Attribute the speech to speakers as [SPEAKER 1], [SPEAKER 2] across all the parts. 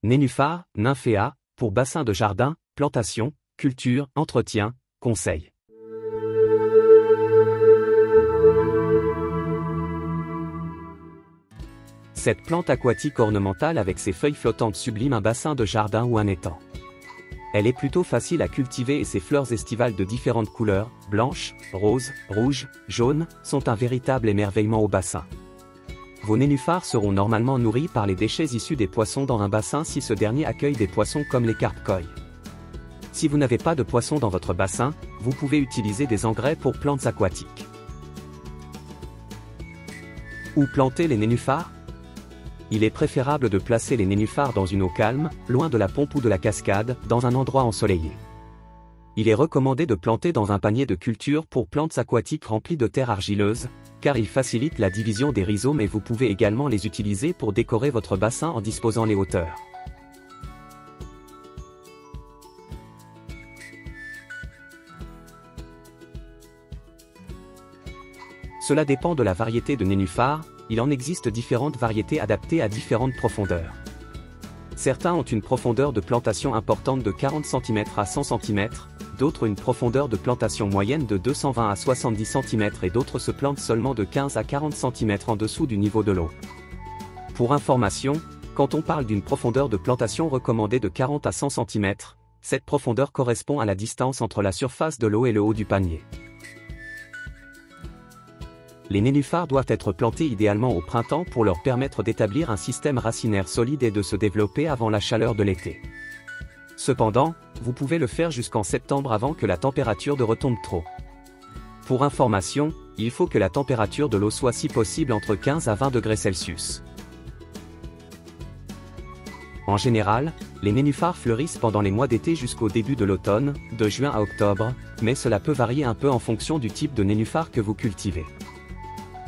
[SPEAKER 1] Nénuphar, nymphéa, pour bassin de jardin, plantation, culture, entretien, conseil. Cette plante aquatique ornementale avec ses feuilles flottantes sublime un bassin de jardin ou un étang. Elle est plutôt facile à cultiver et ses fleurs estivales de différentes couleurs, blanches, roses, rouges, jaunes, sont un véritable émerveillement au bassin. Vos nénuphars seront normalement nourris par les déchets issus des poissons dans un bassin si ce dernier accueille des poissons comme les carpes koi. Si vous n'avez pas de poissons dans votre bassin, vous pouvez utiliser des engrais pour plantes aquatiques. Où planter les nénuphars? Il est préférable de placer les nénuphars dans une eau calme, loin de la pompe ou de la cascade, dans un endroit ensoleillé. Il est recommandé de planter dans un panier de culture pour plantes aquatiques rempli de terre argileuse, car il facilite la division des rhizomes et vous pouvez également les utiliser pour décorer votre bassin en disposant les hauteurs. Cela dépend de la variété de nénuphar, il en existe différentes variétés adaptées à différentes profondeurs. Certains ont une profondeur de plantation importante de 40 cm à 100 cm, d'autres une profondeur de plantation moyenne de 220 à 70 cm et d'autres se plantent seulement de 15 à 40 cm en dessous du niveau de l'eau. Pour information, quand on parle d'une profondeur de plantation recommandée de 40 à 100 cm, cette profondeur correspond à la distance entre la surface de l'eau et le haut du panier. Les nénuphars doivent être plantés idéalement au printemps pour leur permettre d'établir un système racinaire solide et de se développer avant la chaleur de l'été. Cependant, vous pouvez le faire jusqu'en septembre avant que la température ne retombe trop. Pour information, il faut que la température de l'eau soit si possible entre 15 à 20 degrés Celsius. En général, les nénuphars fleurissent pendant les mois d'été jusqu'au début de l'automne, de juin à octobre, mais cela peut varier un peu en fonction du type de nénuphar que vous cultivez.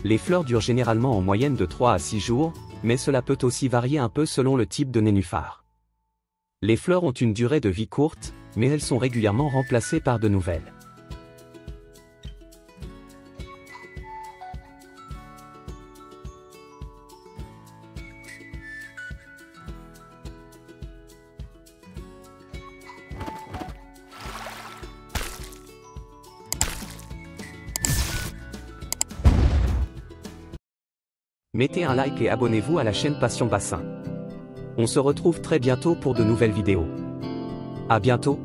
[SPEAKER 1] Les fleurs durent généralement en moyenne de 3 à 6 jours, mais cela peut aussi varier un peu selon le type de nénuphar. Les fleurs ont une durée de vie courte, mais elles sont régulièrement remplacées par de nouvelles. Mettez un like et abonnez-vous à la chaîne Passion Bassin. On se retrouve très bientôt pour de nouvelles vidéos. À bientôt.